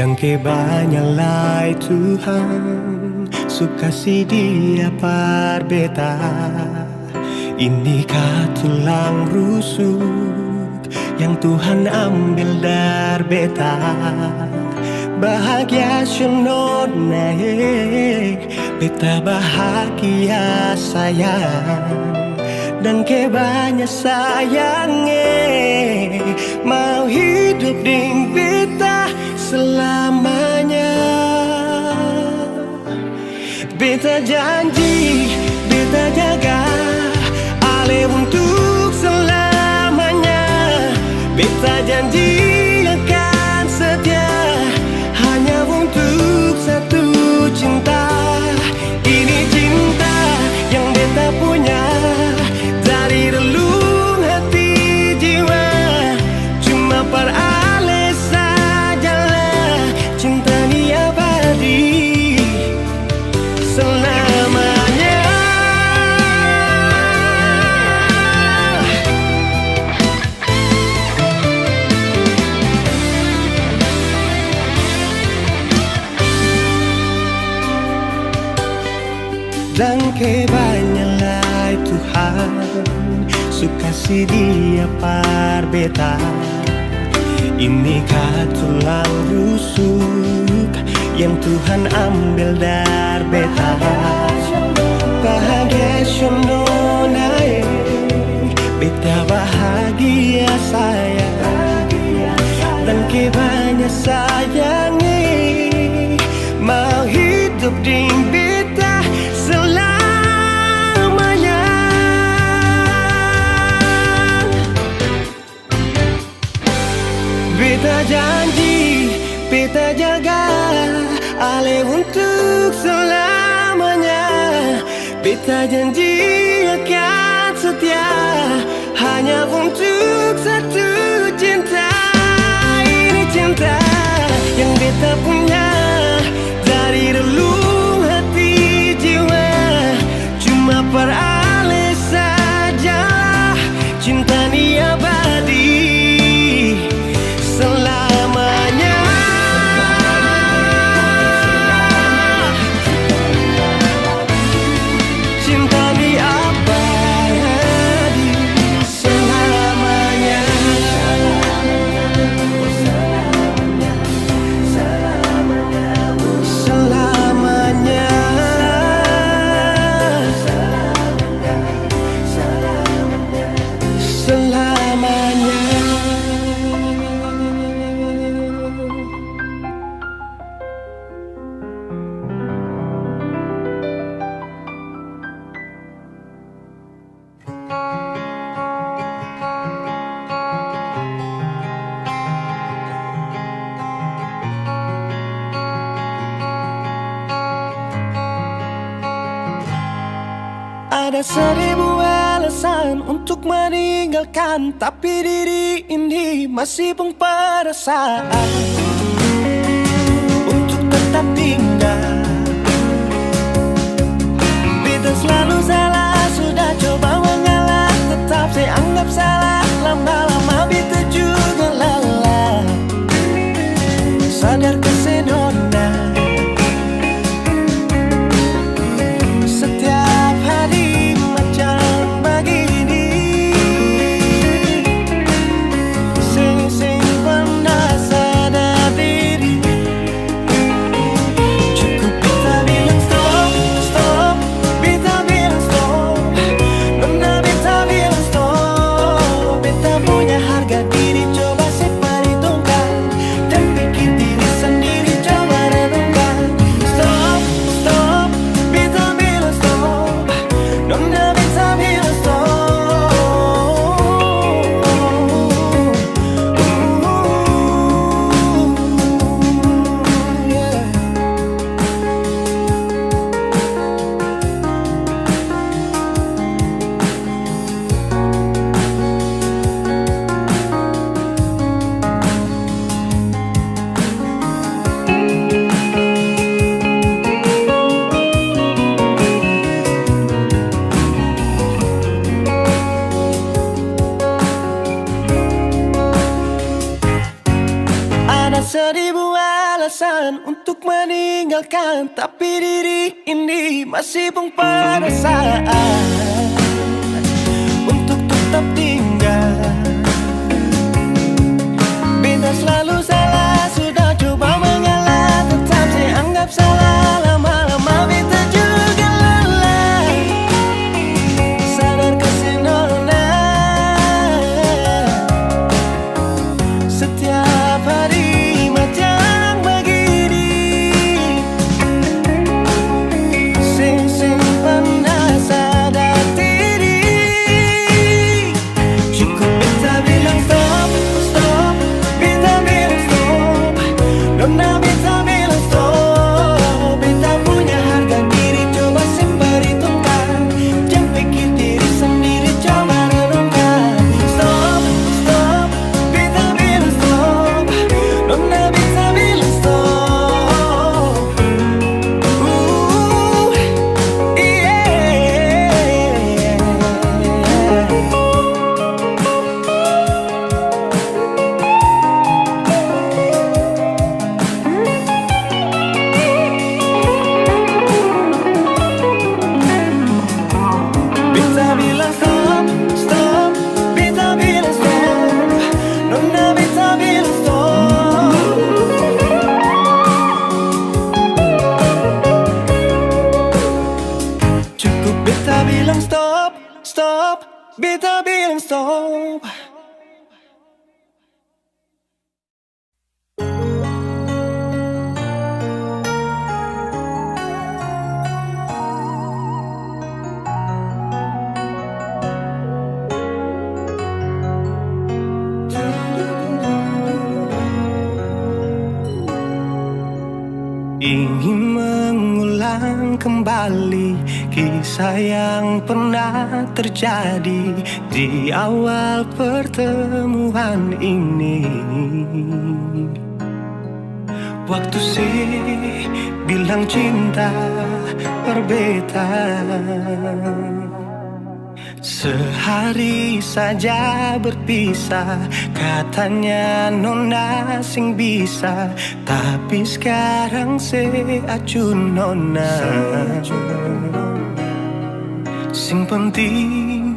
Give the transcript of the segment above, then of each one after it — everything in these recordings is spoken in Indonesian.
Dan kebanyakan Tuhan suka si dia parbeta. Inikah tulang rusuk yang Tuhan ambil dari beta. Bahagia senonai, beta bahagia sayang. Dan kebanyakan sayangnya mau hidup dengan beta selamanya. Beta janji, beta jaga Ale untuk selamanya. Beta janji akan setia hanya untuk satu cinta. Ini cinta yang beta punya dari relung hati jiwa. Cuma per Ale sajalah cinta ni abadi selamanya. Dan kebanyakan Tuhan suka si dia parbeta. Inikah tulang rusuk yang Tuhan ambil dari beta. Bahagia senonai, beta bahagia sayang. Dan kebanyakan sayangnya mau hidup dengan beta selamanya. Beta janji, beta jaga Ale untuk selamanya. Beta janji akan setia hanya untuk satu cinta. Ini cinta yang beta punya dari relung hati jiwa. Cuma per Ale saja cinta ni abadi selamanya. Cinta ni abadi selamanya. Selamanya. Selamanya. Ada 1000 alasan untuk meninggalkan, tapi diri ini masih pun perasaan untuk tetap tinggal. Beta selalu salah, sudah coba mengalah, tetap saya anggap salah. Lama-lama beta juga lelah. Sadar kesenona setiap hari macam begini. Sing pernah sadar diri. Cukup beta bilang stop, stop. Beta bilang stop. Nona beta bilang stop. Beta punya harga diri, coba seperhitungkan. Dan pikir diri sendiri, coba renungkan. Stop, stop. Beta bilang stop. Nona beta bilang stop. Yeah. Ada 1000 alasan untuk meninggalkan, tapi diri ini masih punya perasaan untuk tetap tinggal. Beta selalu salah, sudah coba mengalah, tetap saya anggap salah. Lama-lama beta juga lelah, sadar kesenona. Setiap hari macam begini, sing pernah sadar diri. Cukup beta bilang stop, stop, beta bilang stop. Nona beta bilang stop. Beta punya harga diri, coba perhitungkan. Jangan pikir diri sendiri, coba renungkan. Stop, stop, beta bilang stop. Nona beta bilang stop. Beta bilang stop, stop, beta bilang stop. Nona beta bilang stop. Cukup beta bilang stop, stop, beta bilang stop. Ingin mengulang kembali kisah yang pernah terjadi di awal pertemuan ini. Waktu sih bilang cinta berbeda, sehari saja berpisah, katanya nona sing bisa, tapi sekarang se acun nona. Sing penting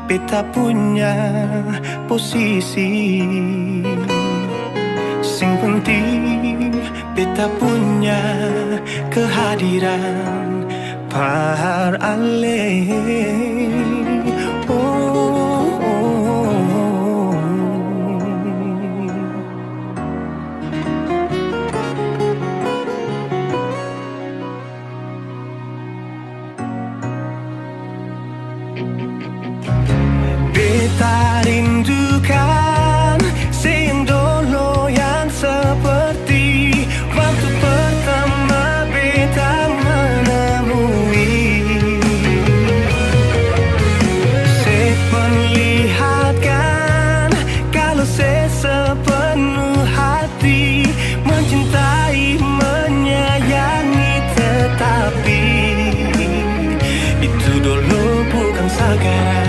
beta punya posisi, sing penting beta punya kehadiran par ale. Beta rindukan sing dulu yang seperti waktu pertama beta menemui. Saya perlihatkan kalau saya sepenuh hati mencintai, menyayangi, tetapi itu dulu bukan sekarang.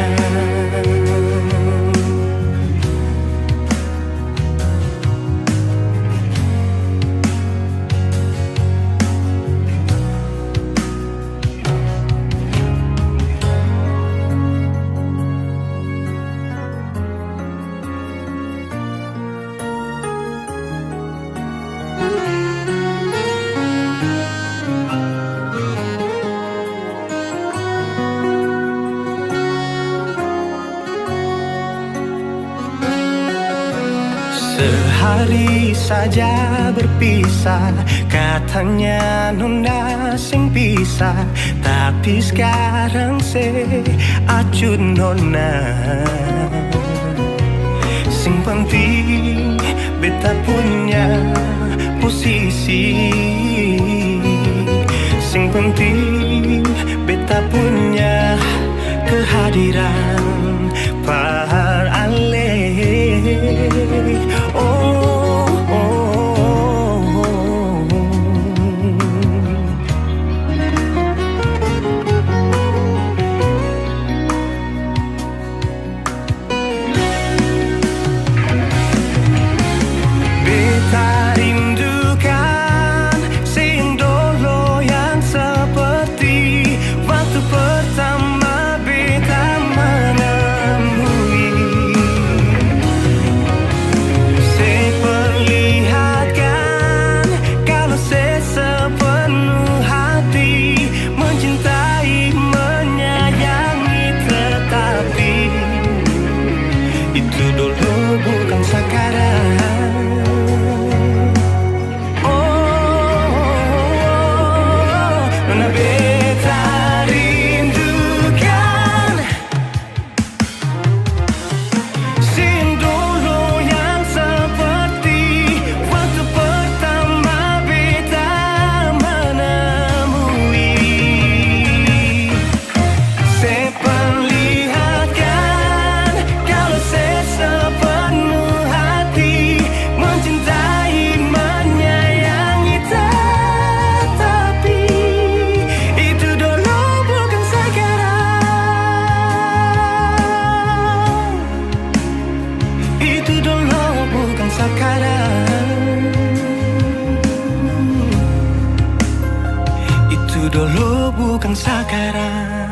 Sehari saja berpisah, katanya nona sing bisa, tapi sekarang se acun nona. Sing penting beta punya posisi, sing penting beta punya kehadiran par ale. Beta rindukan dulu bukan sekarang. Nona beta rindukan scene dulu yang seperti waktu pertama beta menemui. Seperlihatkan kalau saya sepenuh hati mencintai, menyayangi, tetapi itu dulu bukan sekarang. Itu dulu bukan sekarang. Itu dulu bukan sekarang.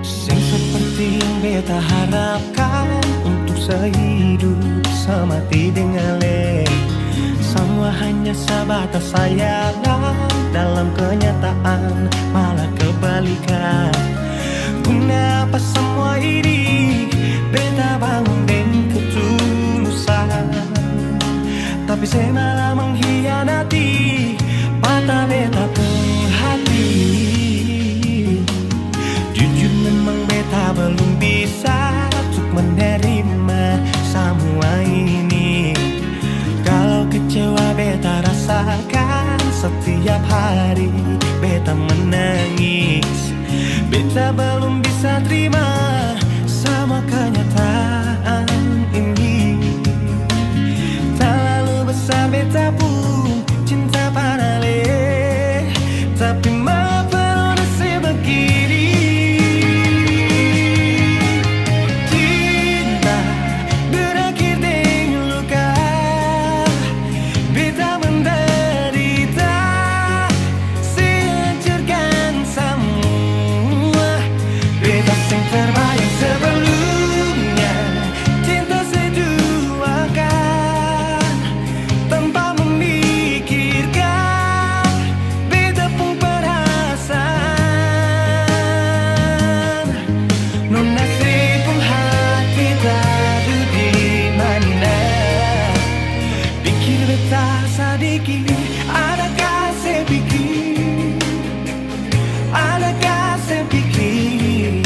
Sing seperti yang beta harapkan untuk sehidup semati dengan le. Semua hanya sebatas hayalan, dalam kenyataan malah kebalikan. Guna apa semua ini? Beta bangun dengan ketulusan, tapi saya malah mengkhianati mata beta hati. Jujur memang beta belum bisa untuk menerima semua ini. Kalau kecewa beta rasakan setiap hari beta menangis. Beta belum bisa terima sama kenyataan ini. Tak lalu besar beta pun cinta pada le, tapi mengapa nasib begini? Cinta berakhir dengan luka, beta menderita, sehancurkan semua. Beta sing terbayang sebelumnya, cinta seduakan tanpa memikirkan beta pun perasaan. Nona pun hati tadu di mana? Pikir beta sedikit, adakah saya pikir, adakah saya pikir.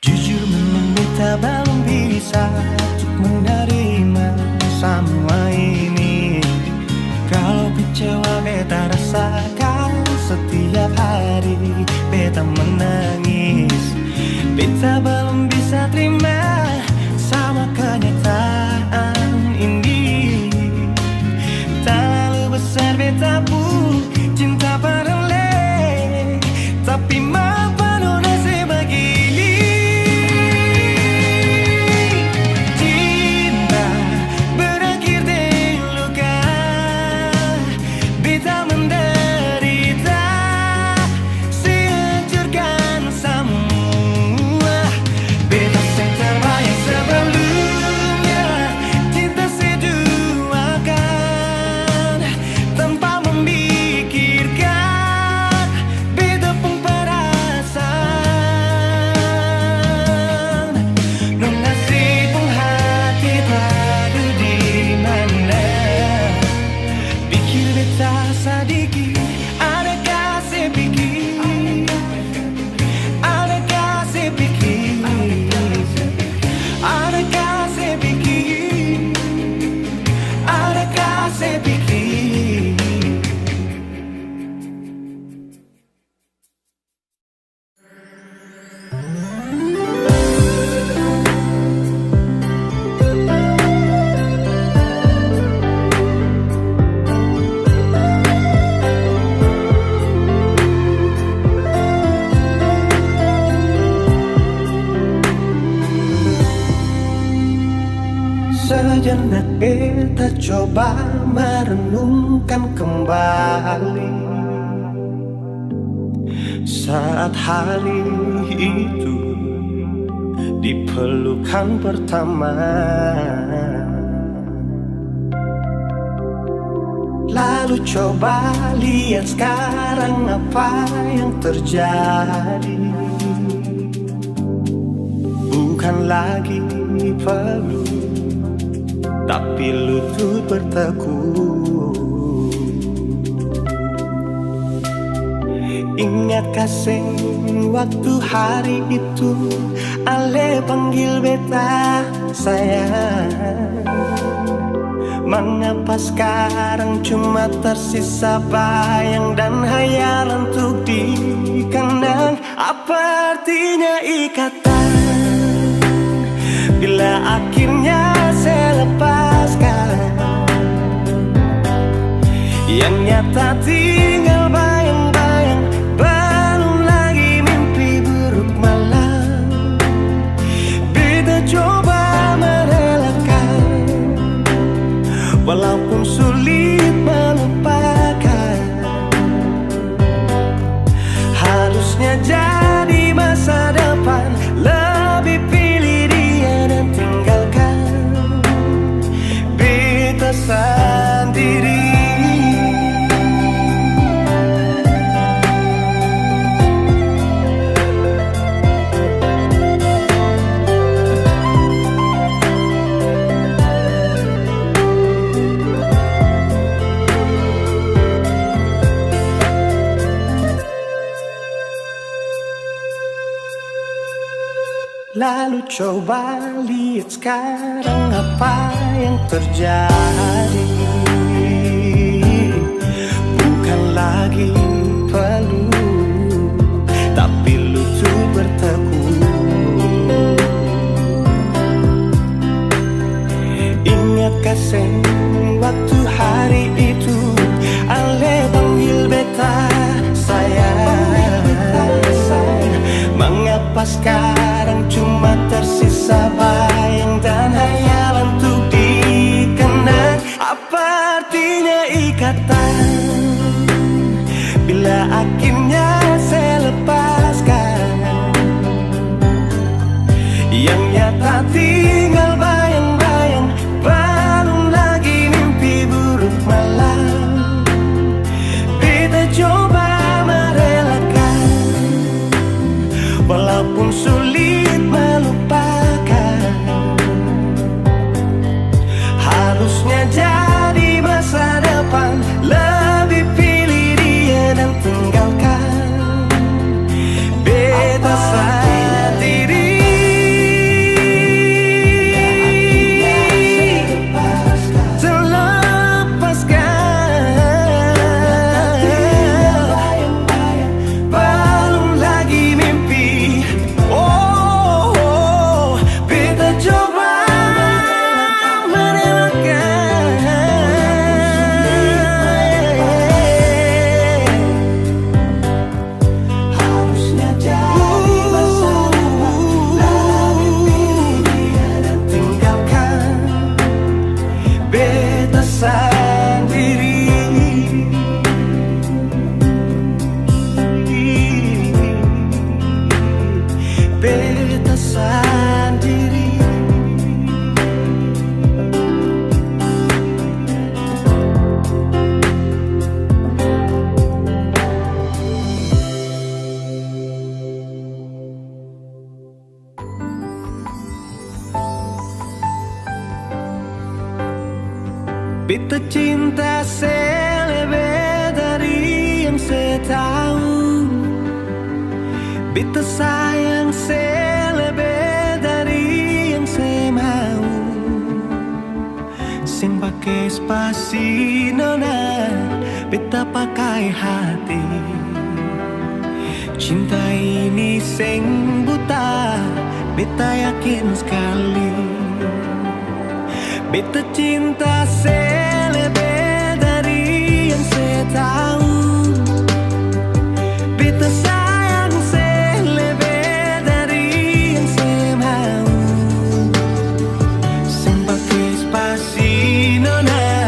Jujur memang beta belum bisa untuk menerima semua ini. Kalau kecewa beta rasakan setiap hari beta menangis. Beta belum bisa terima sama kenyataan ini. Tak lalu besar beta pun cinta pada le, tapi mengapa nona sebegini? Cinta berakhir dengan luka, beta menderita, sehancurkan semua. Beta yang terbayang sebelumnya, cinta seduakan tanpa memikirkan beta pun perasaan. Nona pun hati tadu di mana? Pikir beta sedikit, adakah saya pikir, adakah saya pikir, adakah saya pikir, adakah saya pikir. coba merenungkan kembali saat hari itu di pelukan pertama. Lalu coba lihat sekarang apa yang terjadi. Bukan lagi peluk, tapi lutut bertekuk. Ingat kasih waktu hari itu Ale panggil beta sayang. Mengapa sekarang cuma tersisa bayang dan hayalan untuk dikenang? Apa artinya ikatan bila akhirnya saya lepaskan? Yang nyata tinggal bayang-bayang, belum lagi mimpi buruk malam. Beta coba merelakan, walaupun sulit melupakan. Harusnya jadi masa depan, lebih pilih dia dan tinggalkan beta sendiri. Lalu coba lihat sekarang apa yang terjadi. Bukan lagi peluk, tapi lutut bertekuk. Ingat kasih waktu hari itu Ale panggil beta sayang. Mengapa sekarang cuma tersisa bayang dan hayalan untuk dikenang? Apa artinya ikatan bila akhirnya saya lepaskan? Yang nyata tinggal bayang-bayang, belum lagi mimpi buruk malam. Beta coba merelakan, walaupun sulit melupakan. Harusnya jadi masa depan, lebih pilih dia dan tinggalkan beta sendiri. Beta sendiri. Beta cinta selebih dari yang saya tahu. Beta sayang selebih dari yang saya mau. Sing pakai spasi nona, beta pakai hati. Cinta ini sing buta, beta yakin sekali. Beta cinta selebih dari yang saya tahu. Beta sayang selebih dari yang saya mau. Sing pakai spasi nona,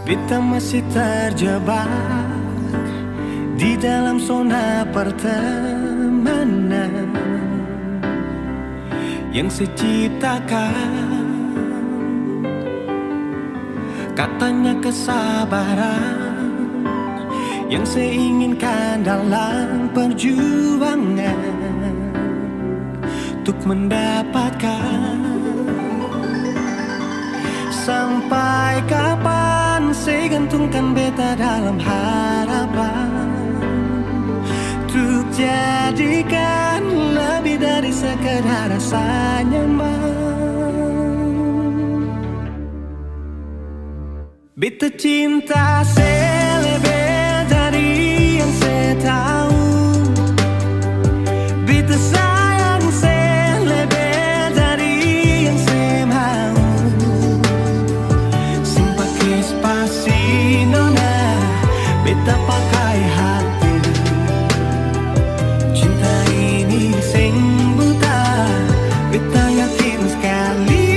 Beta masih terjebak di dalam zona pertemanan yang saya ciptakan. Katanya kesabaran yang saya inginkan dalam perjuangan untuk mendapatkan. Sampai kapan saya gantungkan beta dalam harapan untuk jadikan lebih dari sekedar rasa nyaman. Beta cinta saya lebih dari yang saya tahu. Beta sayang saya lebih dari yang saya mau. Simpake spasi nona, beta pakai hati. Cinta ini sing buta, beta yakin sekali.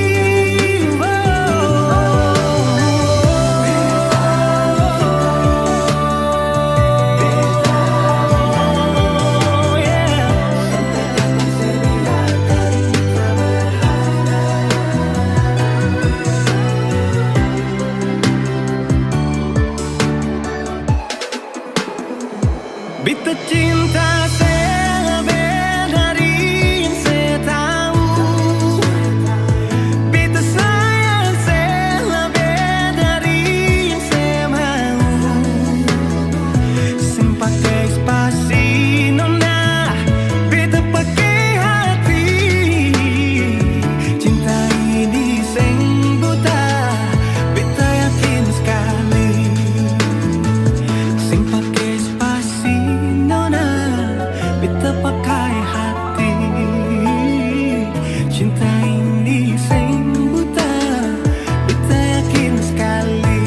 Beta cinta saya lebih dari yang saya tahu. Beta sayang saya lebih dari yang saya mau. Simpake spasi nona, beta pakai hati. Cinta ini sing buta, beta yakin sekali. Simpake spasi nona, beta pakai hati. Cinta ini sing buta, beta yakin sekali.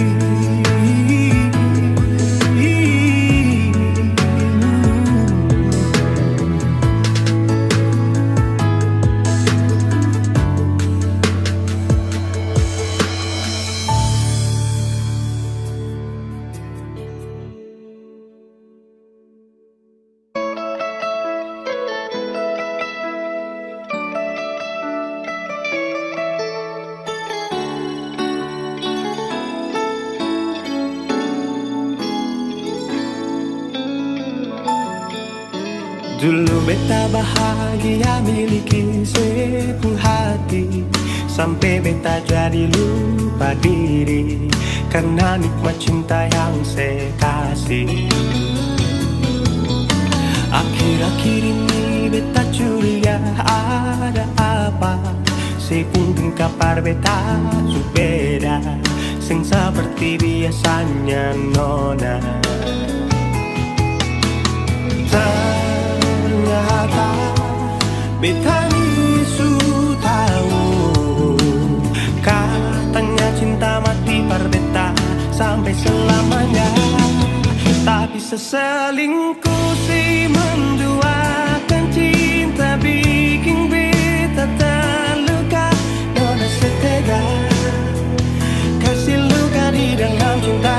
Dulu beta bahagia miliki sepuluh hati, sampai beta jadi lupa diri karena nikmat cinta yang saya kasih. Akhir-akhir ini beta curiga ada apa. Saya pun kapar beta subeda, sing seperti biasanya nona. Ternyata beta ini su tahu, katanya cinta mati par beta sampai selamanya. Tapi seselingkuh si menduakan cinta bikin beta terluka. Nona setega kasih luka di dalam cinta.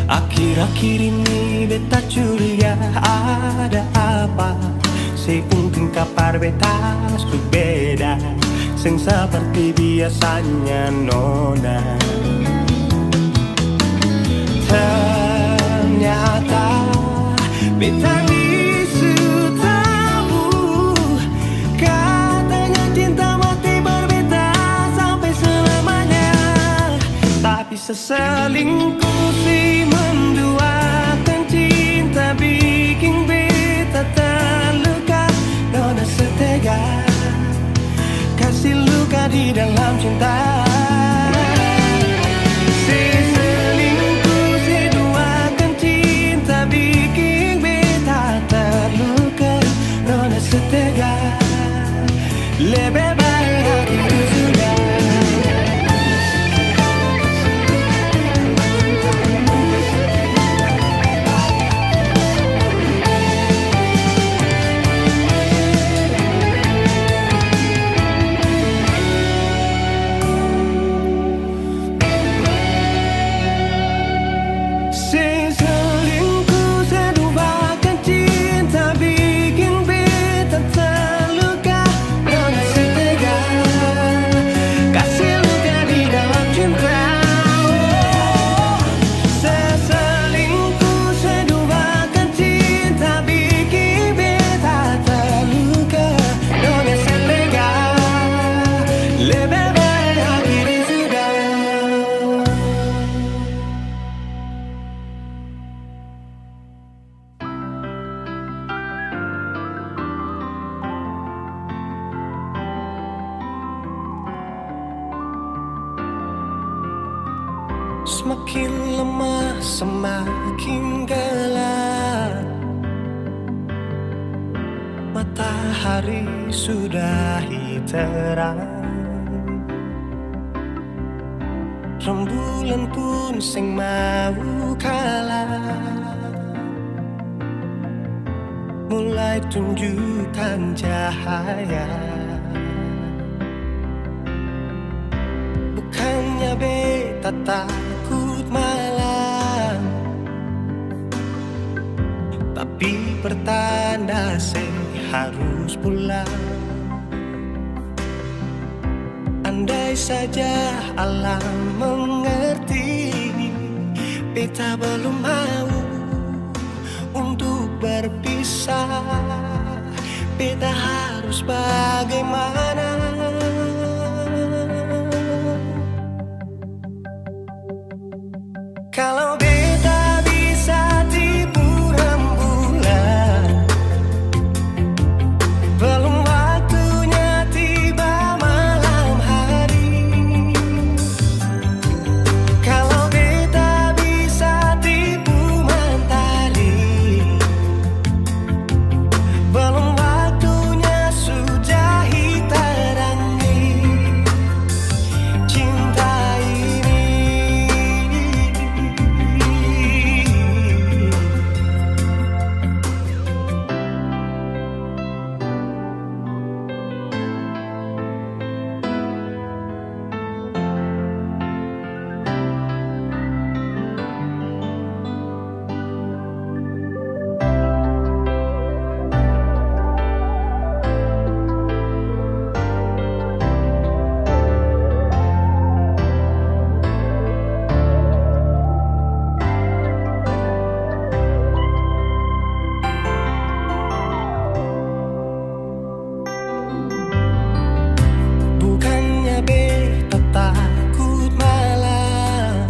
Akhir-akhir ini beta curiga ada apa. Saya pun kapar beta beda, sing seperti biasanya nona. Ternyata beta bisu tahu, katanya cinta mati berbeda sampai selamanya. Tapi seselingkuh Lebih baik hatiku sudah. Seselingkuh sedubakan cinta bikin beta terluka. Nona setega kasih luka di dalam cinta. Seselingkuh sedubakan cinta bikin beta terluka. Nona setega lebih baik akhiri sudah. Semakin lemah, semakin gelap. Matahari sudahi terang. Rembulan pun sing mau kalah. Mulai tunjukkan cahaya. Bukannya beta takut malam, tapi pertanda saya harus pulang. Andai saja alam mengerti, beta belum mau untuk berpisah. Beta harus bagaimana? Kalau beta bisa tipu rembulan, belum waktunya tiba malam hari. Kalau beta bisa tipu mentari, belum waktunya sudahi terangi cinta ini. Bukannya beta takut malam,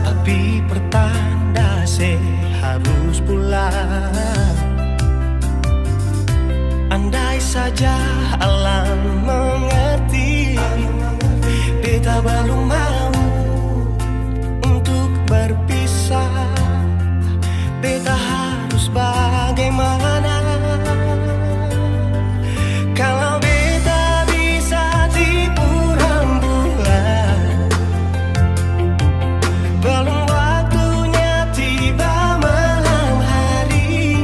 tapi pertanda saya harus pulang. Andai saja alam mengerti, beta belum mau untuk berpisah. Beta harus bagaimana? Kalau beta bisa tipu rembulan, belum waktunya tiba malam hari.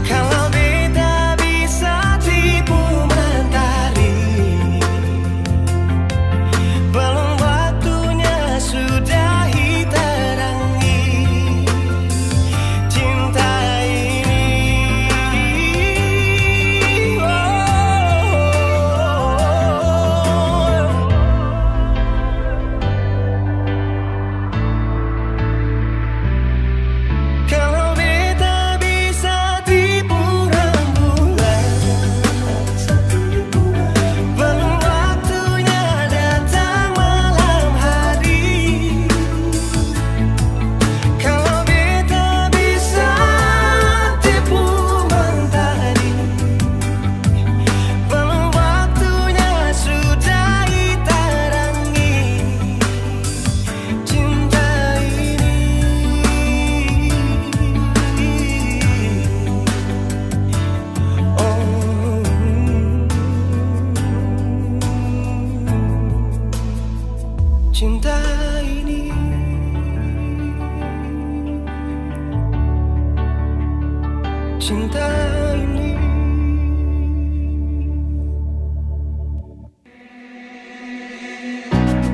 Kalau beta bisa tipu mentari, cinta ini. Cinta ini.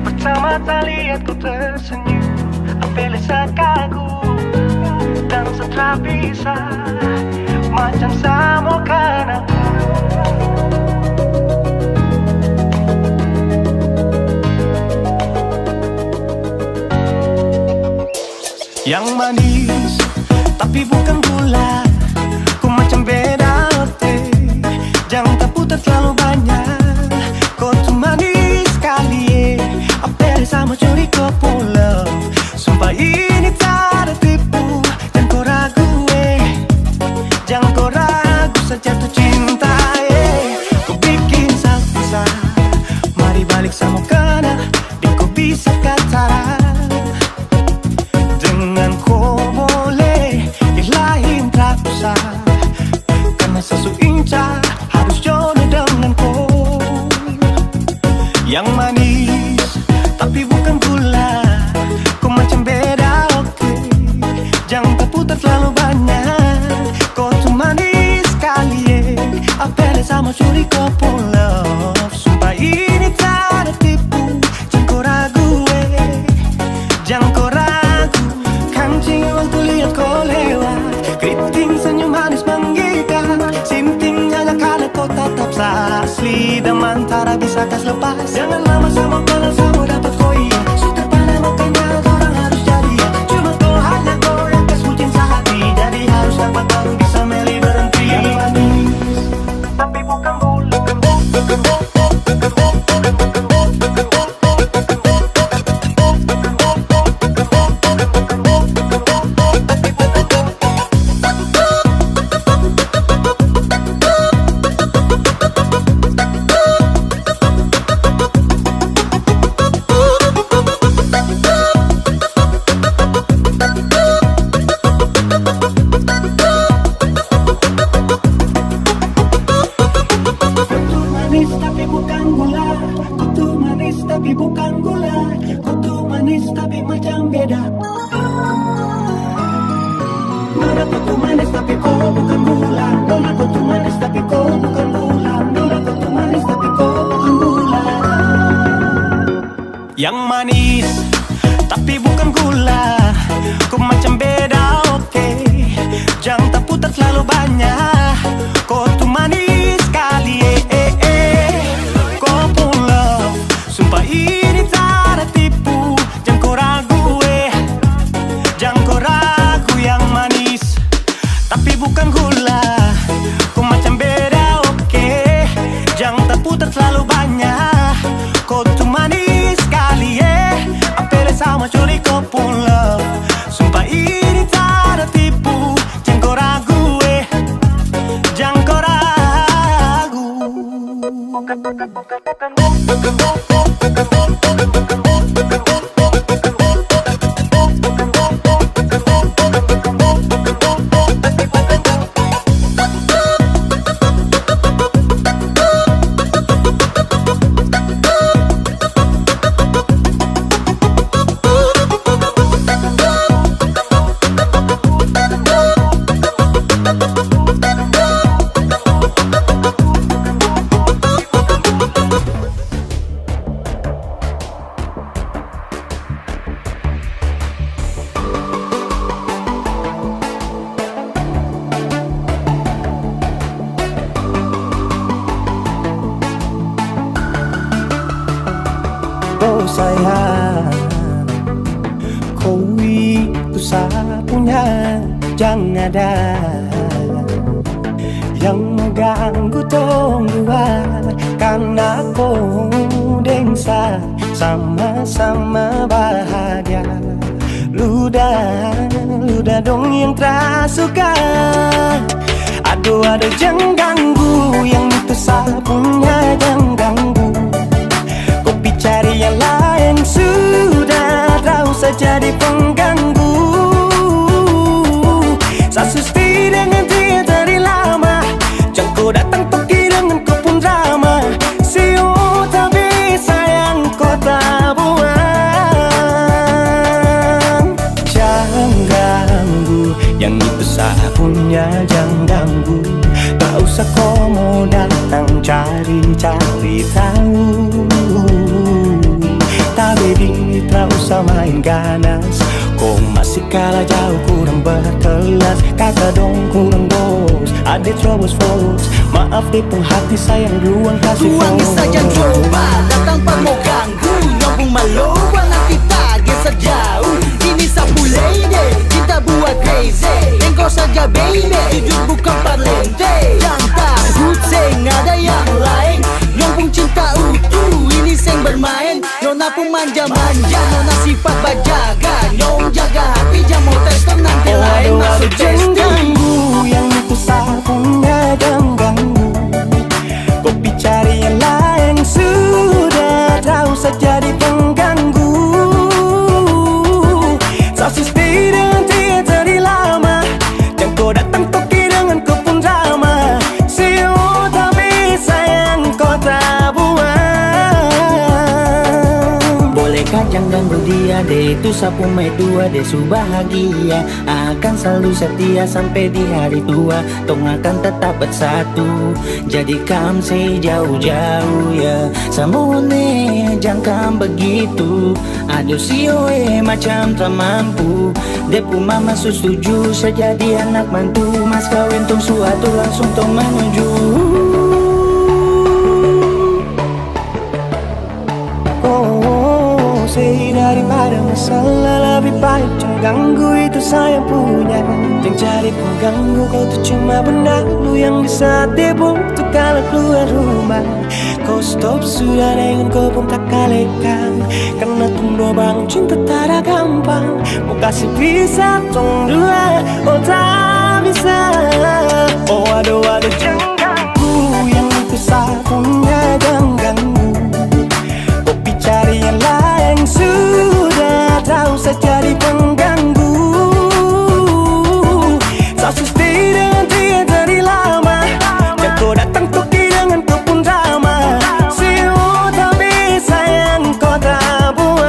Pertama lihat ku tersenyum, ambil kagum dan setelah bisa macam sama kan aku. Yang manis tapi bukan gula, ku macam beda teh. Jangan tak putar terlalu banyak, kau tuh manis sekali. Apel sama curi kau pulang, sumpah ini tak ada tipu. Jangan kau ragu jangan kau ragu saja tuh cinta ku bikin salsa, mari balik sama kena, dan kau bisa katakan dengan kau boleh ilahin tak usah, karena sesu inca harus jodoh dengan kau. Yang manis tapi bukan gula, kau macam beda oke. Jangan tak putar terlalu banyak, kau tuh manis sekali apel sama curi kau pulang, sumpah ini tak ada tipu. Jangan kau ragu jangan kau ragu. Kancing waktu lihat kau lewat, keriting senyum manis menggigit, sinting nyala karena kau tetap asli, dan mantara bisa kas lepas. Jangan lama sama kalau sama dapat kau iya, sudah pada makanya orang harus jadi ya. Cuma kau hanya kau yang kas bucin sehati, jadi harus dapat baru bisa meli berhenti. Yang manis tapi bukan gula, tapi bukan gula, kutu manis tapi bukan gula, kutu manis tapi macam beda. Nona kutu manis tapi kau bukan gula, nona kutu manis tapi kau bukan gula, nona kutu manis tapi kau bukan gula. Yang manis tapi bukan gula, kau macam beda oke. Jangan tak putar terlalu banyak, kau tuh manis sekali sumpah ini tak ada tipu. Jangan kau ragu jangan kau ragu. Yang manis tapi bukan gula, kau macam beda oke. Jangan tak putar terlalu banyak, kau tuh manis sekali apel sama curi kau pulang, sumpah ini tak ada tipu. Jangan kau ragu jangan kau ragu. Oh sayang, kau itu sapunya, jangan ada yang mengganggu tong dua, karena kau dengsa sama-sama bahagia. Luda dong yang tersuka, aduh jangan ganggu, yang itu sapunya jangan ganggu. Cari yang lain sudah, tak usah jadi pengganggu. Sasusti dengan dia dari lama, jangan kau datang pergi dengan kau pun drama. Siu tapi sayang kau tak buat. usah main ganas. Kau masih kalah jauh kurang berkelas. Kakak dong kurang bos, adik terobos fokus. Maaf di hati sayang ruang kasih Ruangnya saja coba datang pak mau ganggu. Nyambung maloba nanti target sejauh. Ini sapu lady, cinta buat crazy. Engkau saja baby, jujur bukan parlente. Yang takut seng ada yang lain. Nyambung cinta utuh, ini seng bermain. Nona pun manja-manja, nona sifat bajaga. Nyong jaga hati, jamu tes nanti lain masuk jangan testing. ganggu yang itu sapunya, jangan ganggu. Kopi cari yang lain sudah tahu saja di pengganggu. Saksi stay dengan dia dari lama, dan kau datang toki dengan kau pun drama. Siu tapi sayang kau tak buang. Bolehkah jangan ganggu dia deh, itu sapu mai dua deh su bahagia. Akan selalu setia sampai di hari tua. Tong akan tetap bersatu. Jadikan saya jauh-jauh ya. Samone jangan begitu. Aduh sioe macam tak mampu. Depu mama setuju saya jadi anak mantu. Mas kawin tong suatu langsung tong menuju. Sei daripada masalah lebih baik jangan ganggu itu sayang punya. Jangan cari pengganggu, kau tuh cuma benda lu yang bisa dibutuh kalau keluar rumah. Kau stop sudah dengan kau pun tak kalekan. Karena tunggu bangun cinta tak ada gampang. Mau kasih bisa tong dua, oh tak bisa. Oh aduh aduh jangan ganggu yang itu satunya, jangan ganggu. Kopi cari yang lain sudah tahu saja di pengganggu. Saksi stay dengan dia dari lama, dan kau datang toki dengan kau pun drama. Siu tapi sayang kau tak buang.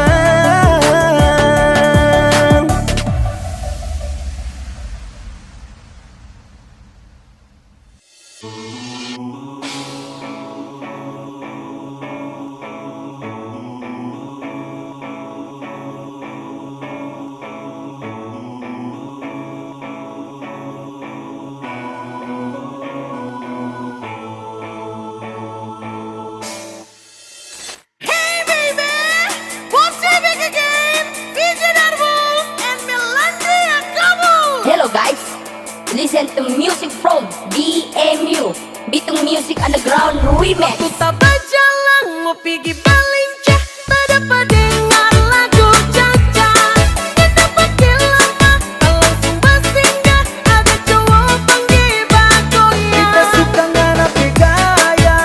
Hey baby, what's your big again? DJ Darbo and Melandia Kamu. Hello guys, listen to music from BMU, Bitung Music Underground Remix. Aku tak berjalan mau pergi balincah, tak dapat dengar lagu caca. Kita pergi lama, langsung bersinggah, ada cowok panggil bagoya. Kita suka nganap gaya,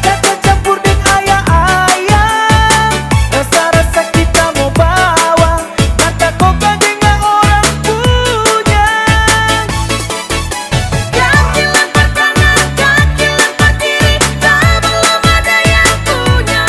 kata campur dengan ayah-ayah. Rasa-rasa kita mau bawa, mata koka dengan orang punya. Kaki lempar kanan, kaki lempar kiri, tak belum ada yang punya.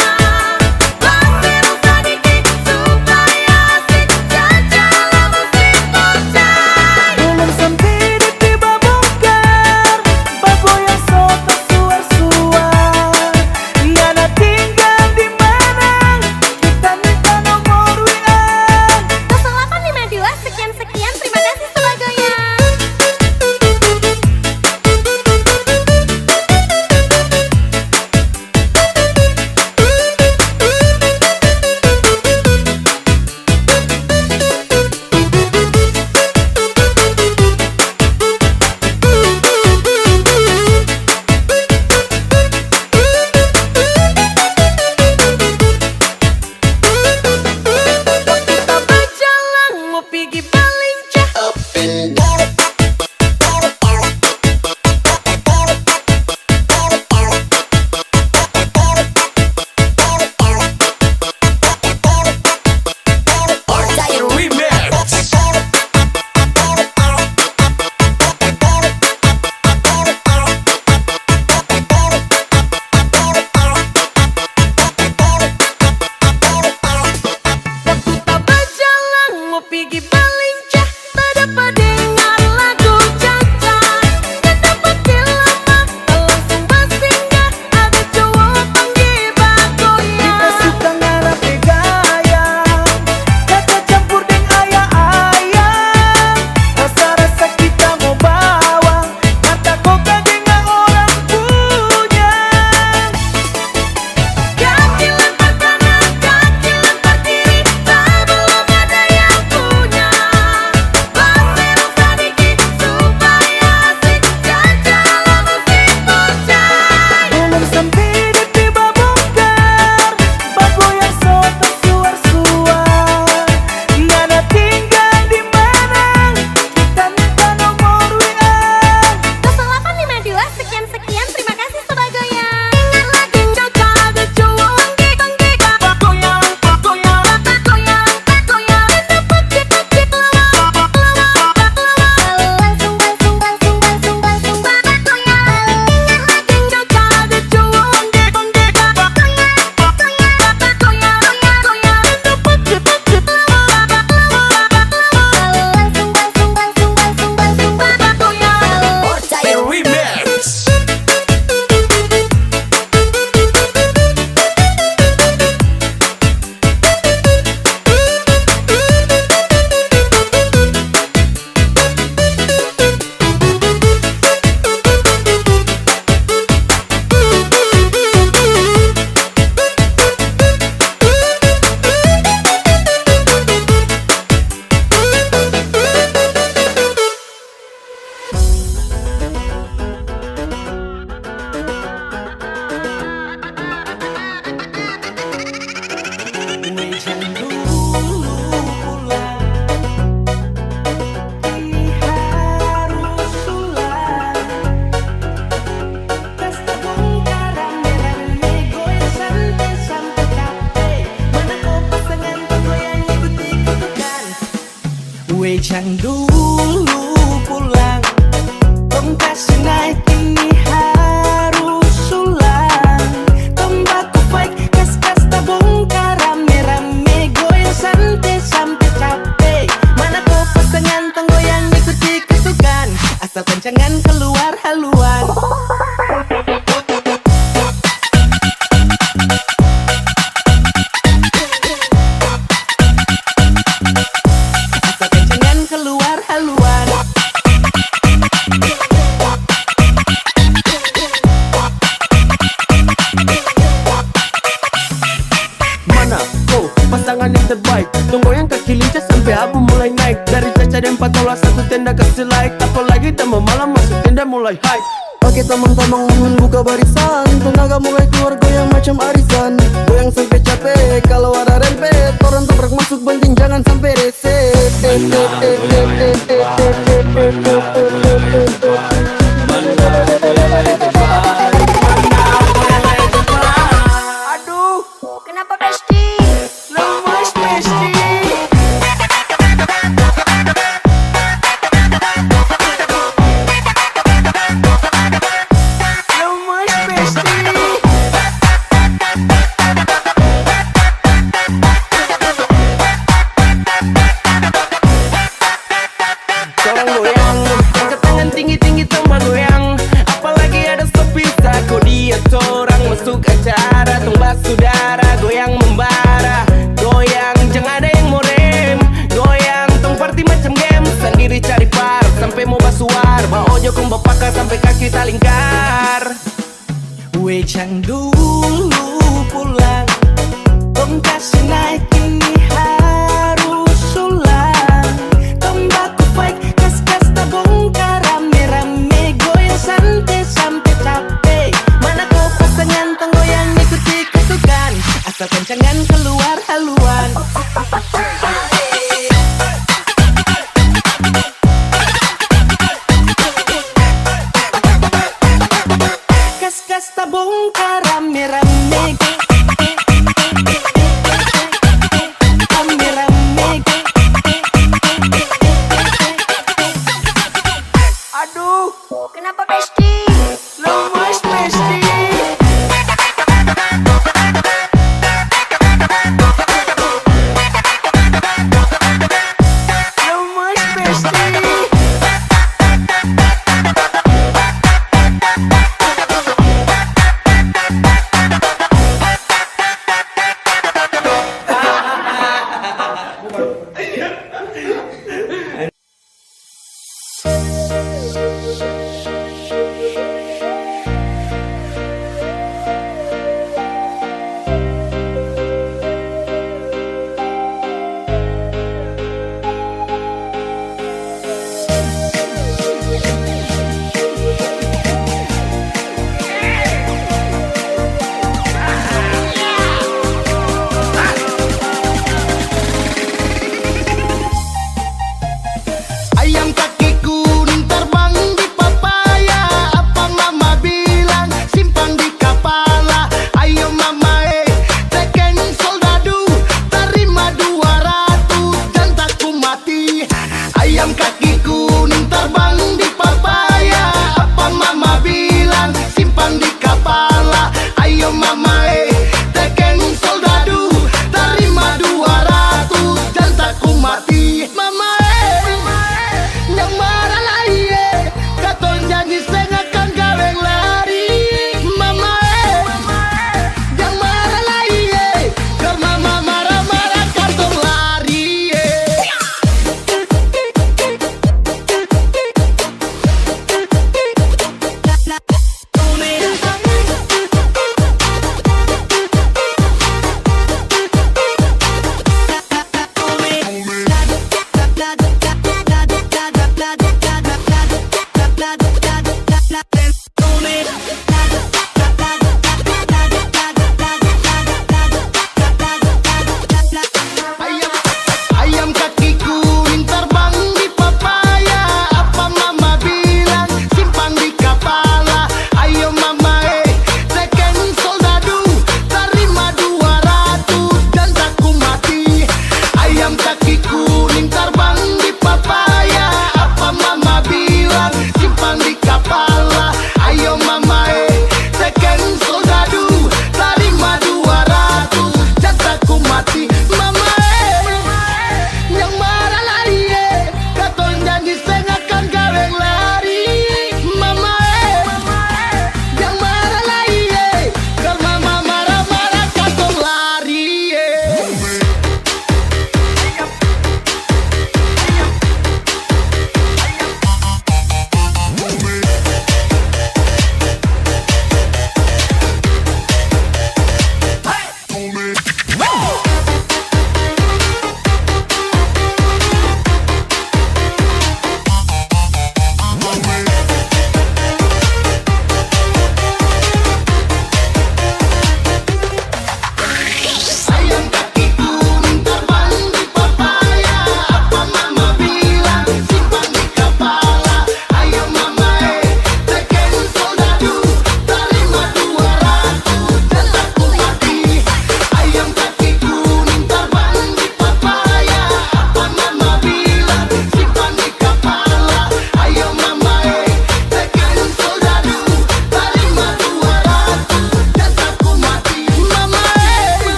Wejang dulu pulang, tong kasih naik ini harus ulang. Tombak fight, kas-kas tabung rame-rame, goyang santai sampai capek. Mana kau pasangan tong goyang ikuti ketukan, asalkan jangan keluar haluan. Asalkan jangan keluar haluan. Mana kau pasangan yang terbaik? Tunggu yang kaki lincah sampai abu mulai naik. Dari caca dan patola satu tenda kasih like. Apalagi tambah malam masuk tenda mulai high. Oke teman-teman buka barisan, tenaga mulai keluar goyang macam arisan. Goyang sampai capek, kalau ada rempet orang tabrak masuk banting jangan sampai reset. Aduh, Kenapa Besti? lemas Besti. Lemas Besti. Seorang goyang, angkat tangan tinggi-tinggi tambah goyang. Apalagi ada sepisa, kau diet orang masuk acara. Tumbas saudara, goyang membara. Goyang, jangan ada yang mau rem. Goyang, tong party macam game. Sendiri cari par, sampai mau basuar. Bawa ojo kong bapaka sampai kaki talingkar. Wejang dulu pulang, tong kasih naik ini harus ulang. Tombak fight, kas-kas tabung rame-rame, goyang santai sampai capek. Mana kau pasangan tong goyang ikuti ketukan, asalkan jangan keluar haluan. Kas-kas tabung rame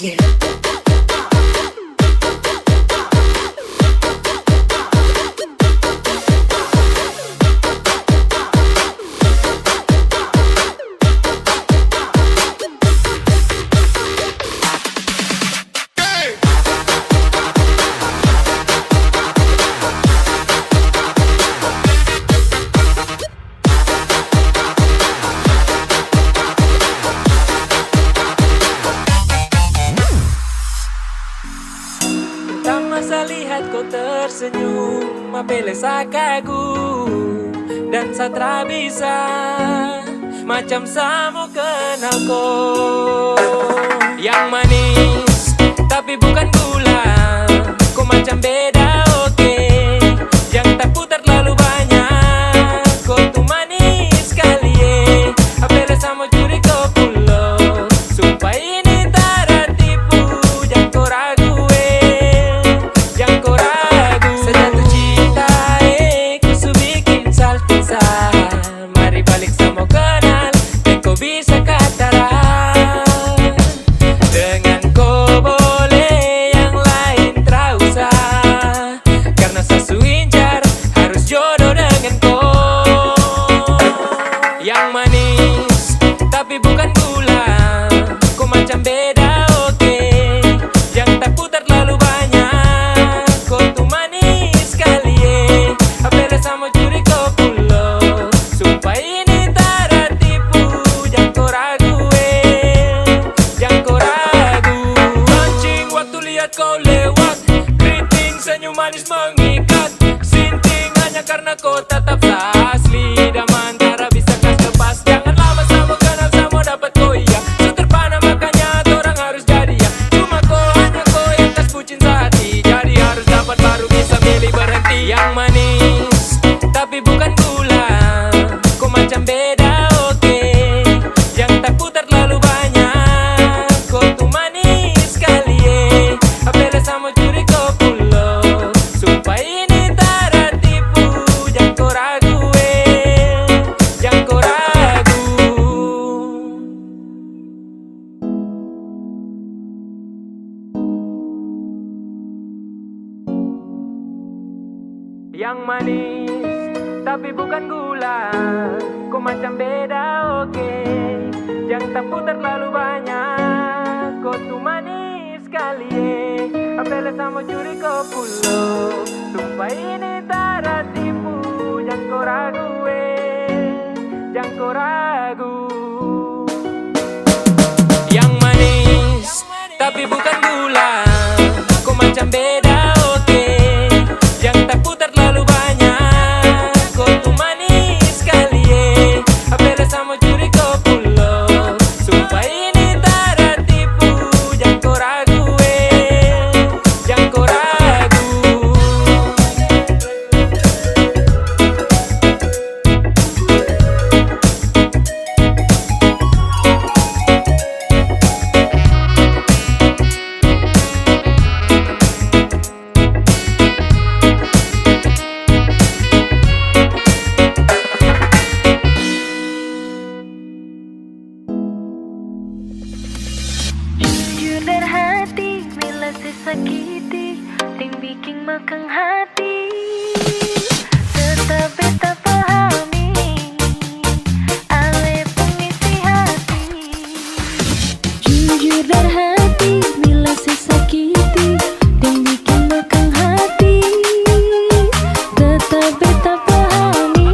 Tak masa lihat kau tersenyum, apele sa kagum dan satra bisa macam samo kenal kau. Yang manis tapi bukan gula, kau macam beda oke. Yang tak putar terlalu banyak, kau tuh manis sekali apele samo curi kau pulo. Sumpah ini tak ada tipu, jangan kau ragu jangan kau ragu. Sejatuh cinta ku su bikin saltisa. Mari balik sama kenal, dan kau bisa kataran. Dengan kau boleh yang lain tak usah, karena sasu incar harus jodoh dengan kau. Yang manis tapi bukan gula, kau macam beda oke. Yang tak putar terlalu banyak, kau tuh manis sekali apele sama curi kau pulo. Sumpah ini tak ada tipu, jangan kau ragu jangan kau ragu. Mancing waktu lihat kau lewat, keriting senyum manis mengikat. Sinting hanya karena kau tetap asli, dan antara bisa kas lepas. Jangan lama sama kenal sama dapat kau iya. Seterpana makanya orang harus jadi ya. Cuma hanya kau yang kas bucin sehati, jadi harus dapat baru bisa milih berhenti. Yang manis tapi bukan gula, kau macam beda oke. Yang tak putar terlalu banyak, kau tuh manis sekali apele sama curi kau pulo. Sumpah ini tak ada tipu, jangan kau ragu jangan kau ragu. Yang manis tapi bukan gula, kau macam beda oke. Yang tak putar terlalu banyak, kau tuh manis sekali apele sama curi kau pulo. Sumpah ini tak ada tipu, jangan kau ragu jangan kau ragu. Yang manis tapi bukan gula, kau macam beda oke. Yang tak putar terlalu banyak, kau tuh manis sekali apele sama curi kau pulo. Sumpah ini tak ada tipu, jangan kau ragu jangan kau ragu. Jujur dari hati, bila sesakiti, ting bikin makan hati. Tetap beta pahami, ale pengisi hati. Jujur dari hati, bila sesakiti, ting bikin makan hati. Tetap beta pahami,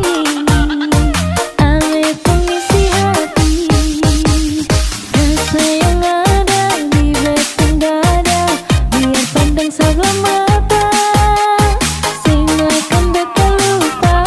ale pengisi hati. Rasa yang ada di batang dada, biar pandang sebelah mata, sing akan beta lupa.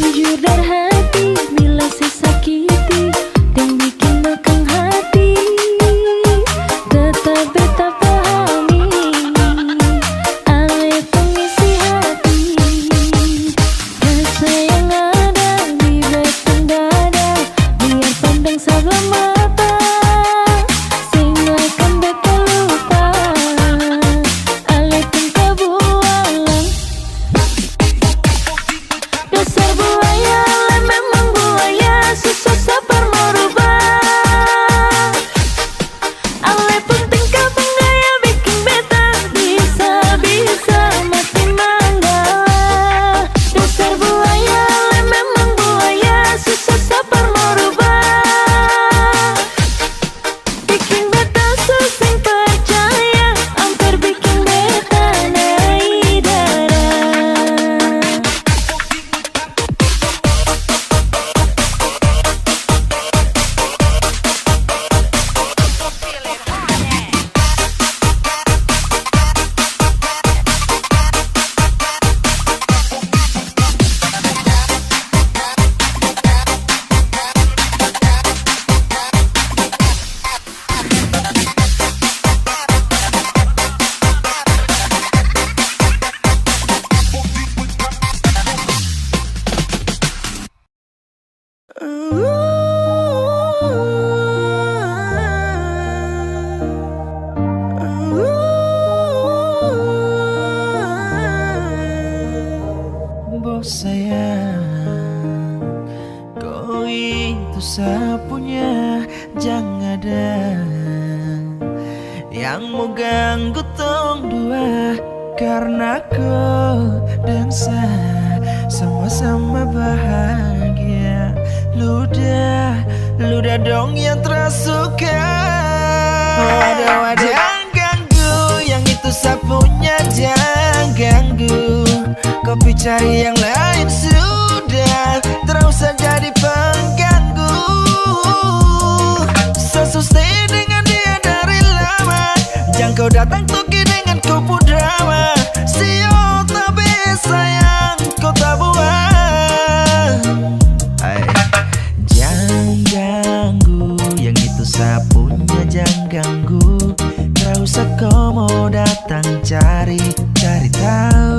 Jujur dari hati bila saya sakiti dan bikin bekang hati, tetap beta pahami ale pengisi hati. Rasa yang ada di betang dada biar pandang sebelah mata, sehingga akan beta lupa ale pun kebualang. Dasar buaya, ale memang buaya, susah sabar merubah. Ale pun tingkah penggaya bikin beta bisa-bisa mati mangga. Dasar buaya, ale memang buaya, susah sabar merubah. Bikin beta susah percaya, hampir bikin beta naik darah. Bos sayang, kau itu sapunya, jangan ada yang mau ganggu tong dua, karena kau dan saya sama-sama bahagia. Ludah dong yang tersuka. Jangan ganggu yang itu sapunya, jangan ganggu. Kopi cari yang lain sudah, terus saja jadi pengganggu. So stay dengan dia dari lama, jangan kau datang toki dengan kupu drama. Sio tapi sayang kau tak buang. Jangan ganggu yang itu sapunya, jangan ganggu. Terus kau mau datang cari tahu.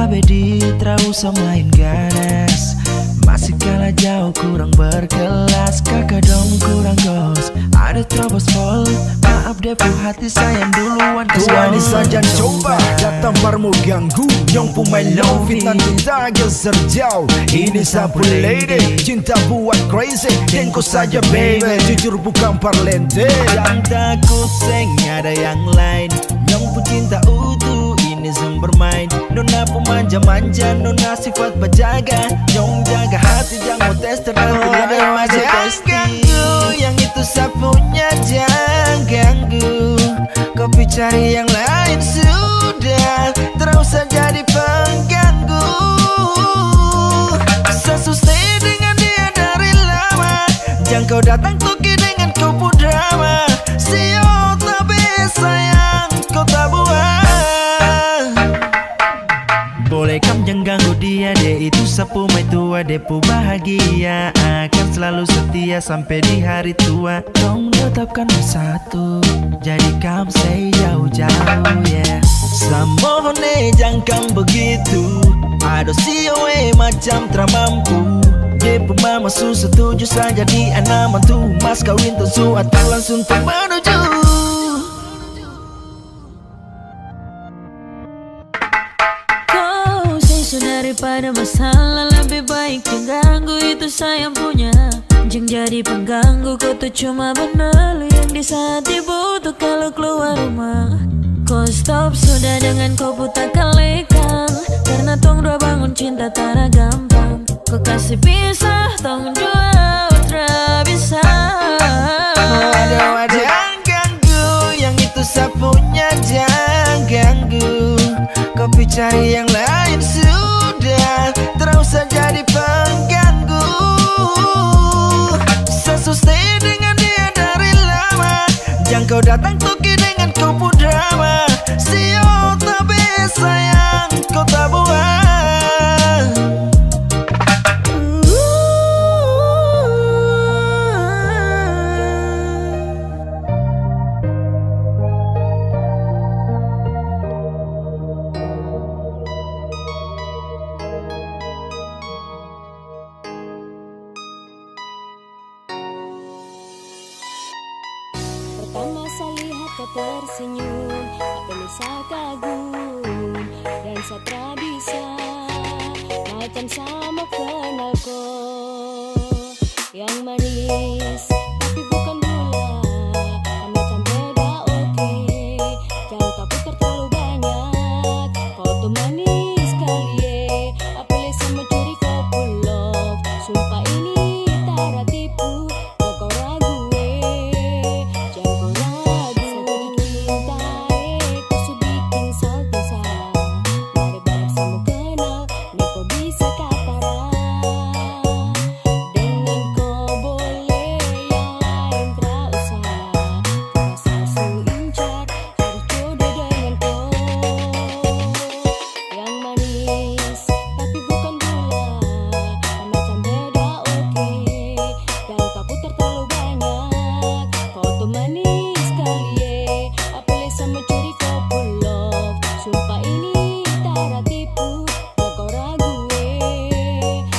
Bedi terus main ganas, masih kalah jauh kurang berkelas. Kakak dong kurang gos, ada terobos vol. Maaf deh hati sayang duluan. Tuan saja coba datang parmu ganggu, nyong pemain low fitnah cinta geser jauh. Ini sapu lady, cinta buat crazy, dan kau saja baby, jujur bukan parlente. Jangan takut seng ada yang lain, nyong pun cinta utuh ini sem bermain. Nona pemanja-manja, nona sifat berjaga, nyong jaga hati jangan mau tes nanti ada maju pasti. Ganggu yang itu sapunya, jangan ganggu. Kopi cari yang lain sudah, terus saja jadi pengganggu. So stay dengan dia dari lama, jangan kau datang toki dengan kupu drama. Sio tapi sayang kau tak buang. Boleh kam jangan ganggu dia, dia itu sapu mai tua, depu bahagia akan selalu setia sampai di hari tua. Dong tetapkan bersatu, jadi kam say jauh-jauh yeah. Samohone jangan begitu, ado sioe macam teramampu. Depu mama su setuju saja di anak mantu, mas kawin tentu atau langsung menuju. Daripada masalah lebih baik jangan ganggu itu sayang punya. Jangan jadi pengganggu, kau tuh cuma benar yang di saat dibutuh kalau keluar rumah. Kau stop sudah dengan kau buta kalikan, karena tong dua bangun cinta tak gampang. Kau kasih pisah tong dua ultra bisa. Jangan ganggu yang itu sapunya, jangan ganggu. Kopi cari yang lain sudah, terus saja jadi pengganggu. So stay dengan dia dari lama, jangan kau datang toki dengan kupu drama. Sio tapi sayang kau tak buang. kau tersenyum, apa bisa kagum dan satra bisa macam sama kenal kau yang manis tapi bukan gula, macam beda oke. Jangan kau putar terlalu banyak, kau tuh manis kali apalagi sama curi kau pull love. Sumpah ini tak tipu, kau ragu jangan kau ragu. Satu cinta kau su bikin salto sa, mari banyak sama kenal, nih kau bisa katara. Dengan kau boleh yang lain tak usah, rasa su incar harus jodoh dengan kau yang manis tapi bukan gula, macam beda oke. Jangan kau putar terlalu banyak, kau tuh manis kali apalagi sama curi kau pull love. Sumpah ini tak tipu, jangan kau ragu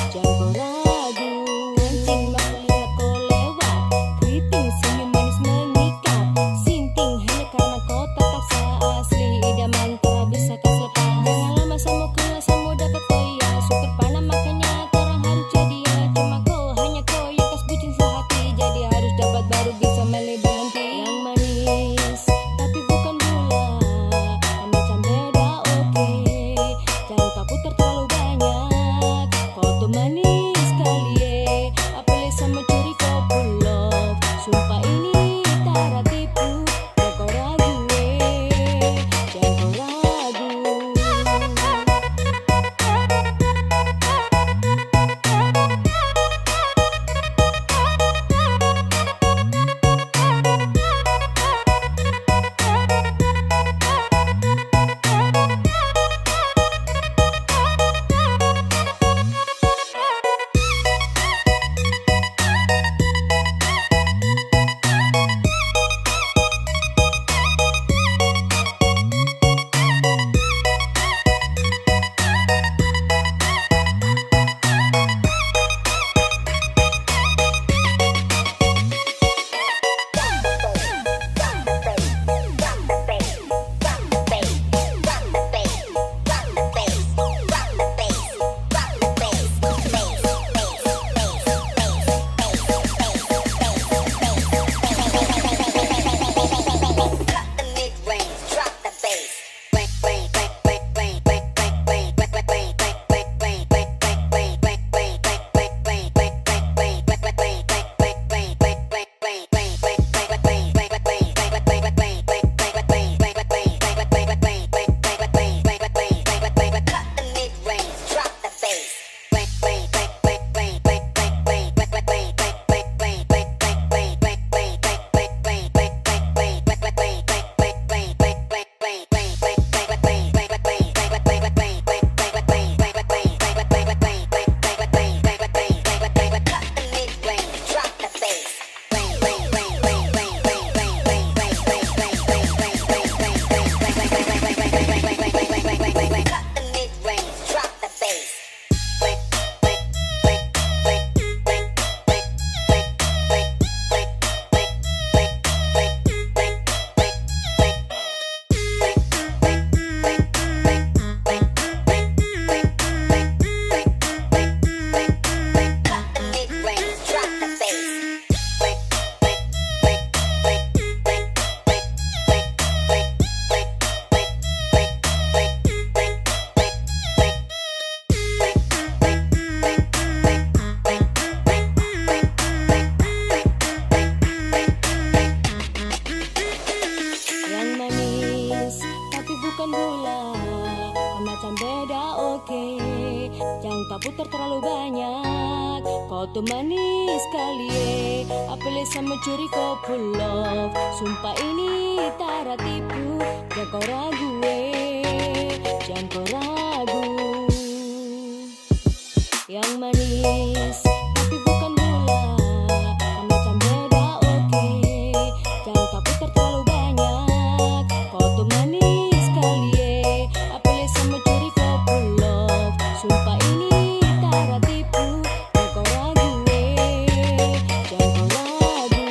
jangan kau ragu. Kencing waktu lihat kau lewat, keriting senyum manis mengikat, sinting hanya karena kau tetap asli, idaman tak bisa kau selepas. Jangan lama sama kenal sama dapat kau ya, super panah makanya orang harus jadi ya. Cuma kau hanya kau yang kas bucin sehati, jadi harus dapat baru bisa melih berhenti. Yang manis tapi bukan gula, macam beda oke. Jangan kau putar terlalu banyak, kau tuh manis kali apalagi sama curi kau pull love. Sumpah ini tak tipu, jangan kau ragu jangan kau ragu. bukan gula, macam beda oke. Jangan kau putar terlalu banyak, kau tuh manis kali apalagi sama curi kau pull love. Sumpah ini tak tipu, jangan kau ragu jangan kau ragu. Yang manis tapi bukan gula, macam beda oke. Jangan kau putar terlalu banyak, kau tuh manis kali apalagi sama curi kau pull love. Sumpah ini tak tipu, jangan kau ragu jangan kau ragu.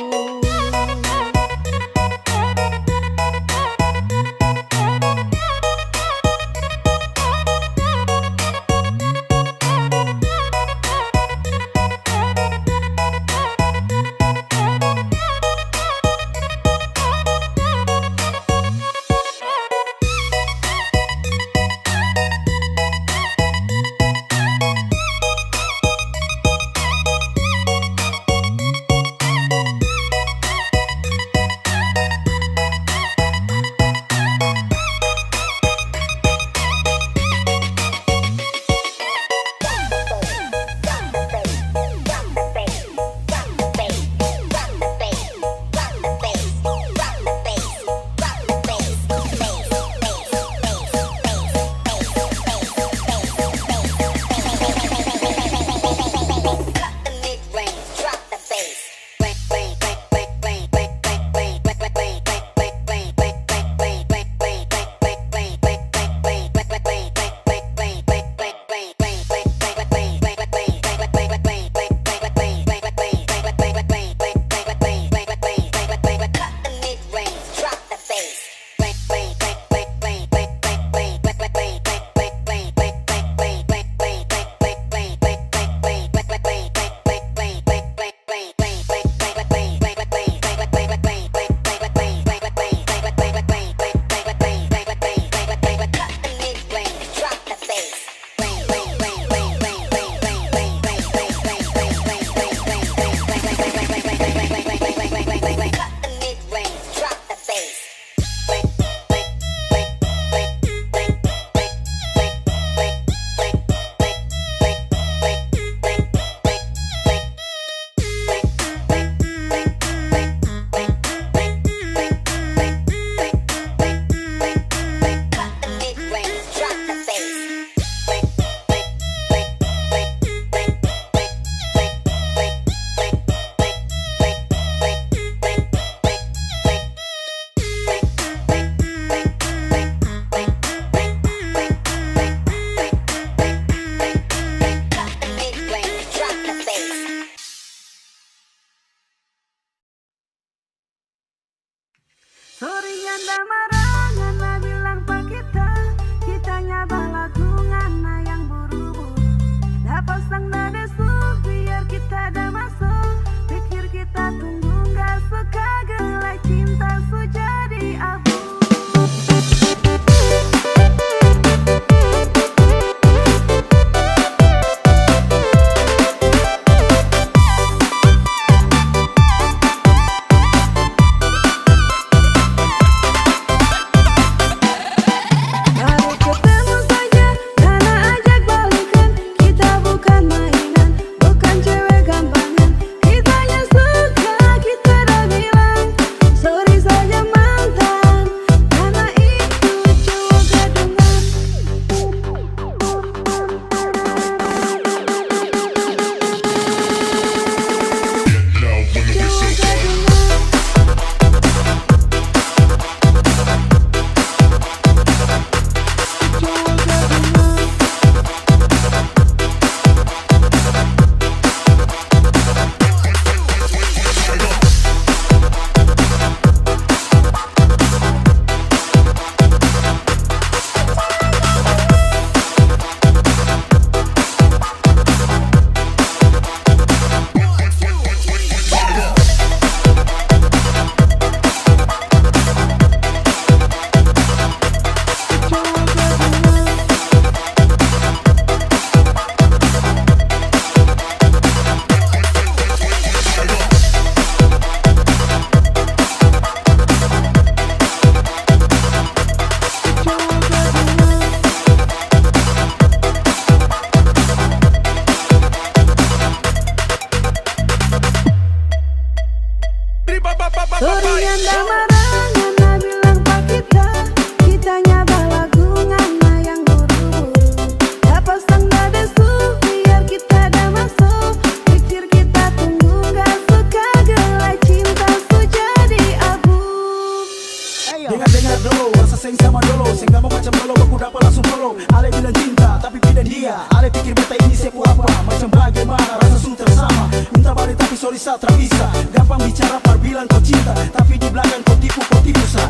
Beta pikir beta ini sepu apa, macam bagaimana rasa sudah sama. Minta balik tapi sorry saat tak bisa. Gampang bicara par bilang kau cinta, tapi di belakang kau tipu sa.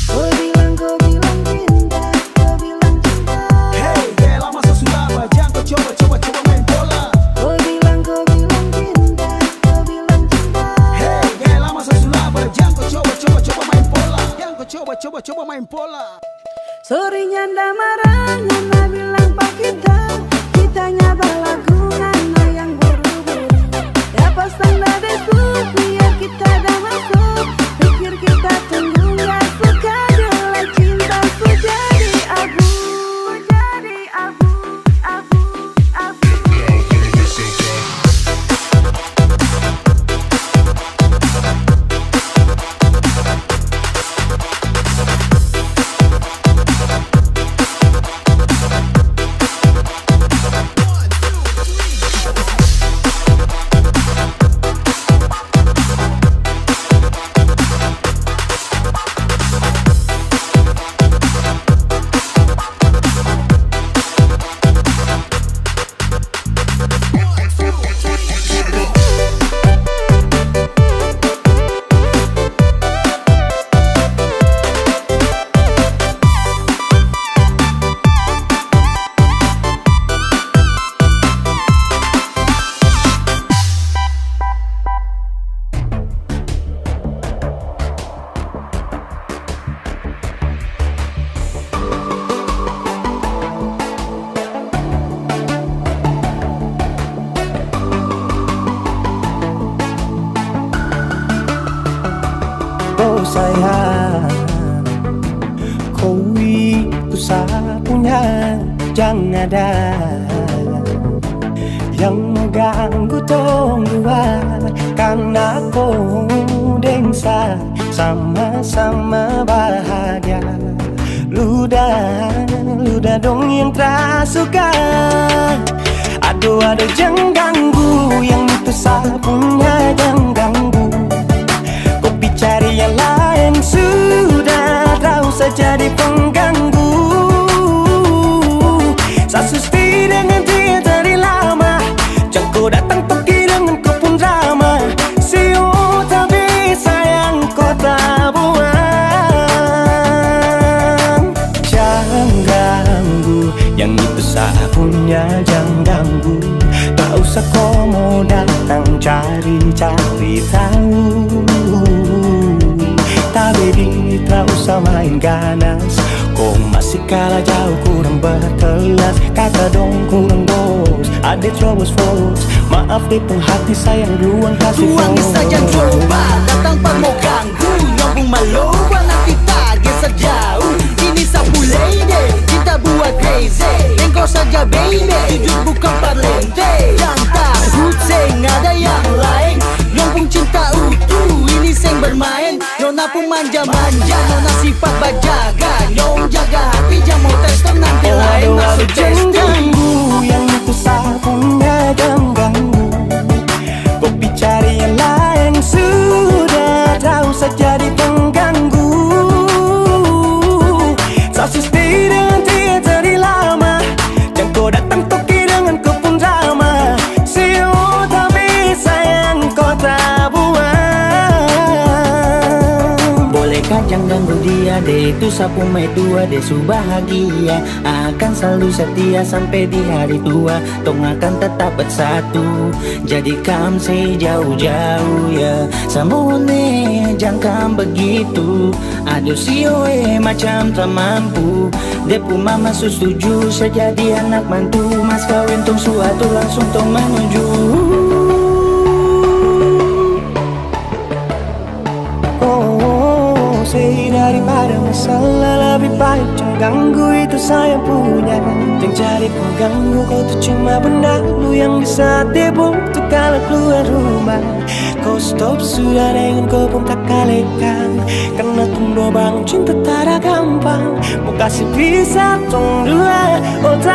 Kau bilang cinta, kau bilang cinta. Hey, gaya lama sesudah, jangan kau coba main bola. Kau bilang cinta, kau bilang cinta. Hey, gaya lama sesudah, jangan kau coba main bola. Jangan kau coba main bola. Sorry nyanda marah, nyanda bilang pak kitanya balagungan yang buru-buru. Dapat standar desu, biar kita dah masuk. Pikir kita tunggu nggak suka jelek cinta ku jadi abu, jadi abu. Oh sayang, kau itu sapunya, jangan ada yang mengganggu tong dua. Karena kau dengsa sama-sama bahagia. Luda dong yang tersuka. Aduh jangan ganggu, yang itu sapunya jangan ganggu. Kopi cari yang lain sudah, tak usah jadi pengganggu. Sasusti dengan dia dari lama, jangan kau datang pergi dengan kau pun drama. Siu tapi sayang kau tak buang. Jangan ganggu, yang itu sapunya jangan ganggu. Tak usah kau mau datang cari-cari tahu. Tapi tak usah main ganas, kau masih kalah jauh kurang berkelas. Kata dong kurang bos, ada troubles folks. Maaf di hati sayang duluan kasih Tuang phone. saja coba, datang pak mau ganggu. Nyambung maloba nanti target sejauh. Ini sapu lady, cinta buat crazy. Engkau saja baby, jujur bukan parlente. Jangan takut seng ada yang lain. Nyambung cinta utuh, ini seng bermain. Nona pun manja-manja, nona sifat bajaga. Nyong jaga hati, jangan mau testing nanti lain masuk Jangan testing. ganggu, yang itu sapunya jangan ganggu. Kopi cari yang lain sudah, tak usah jadi pengganggu. Sasusti dengan dia dari lama, jangan kau datang toki dengan kau pun drama. Siu tapi sayang kau tak buang. Bolehkah jangan ganggu dia, dia itu sapu mai tua. Dia su bahagia, akan selalu setia sampai di hari tua. Tong akan tetap bersatu, jadikan sejauh-jauh ya. Samone jangan begitu, aduh sioe macam tak mampu. Depu mama setuju sejadi anak mantu. Mas kawin tong suatu langsung tong menuju. Say daripada masalah lebih baik jangan ganggu, itu saya punya. Jangan cari pengganggu, kau tuh cuma benda lu yang bisa dibutuh kalau keluar rumah. Kau stop sudah dengan kau pun tak kalekan. Karena tunggu bangun cinta tak ada gampang. Mau kasih bisa tong dua, oh tak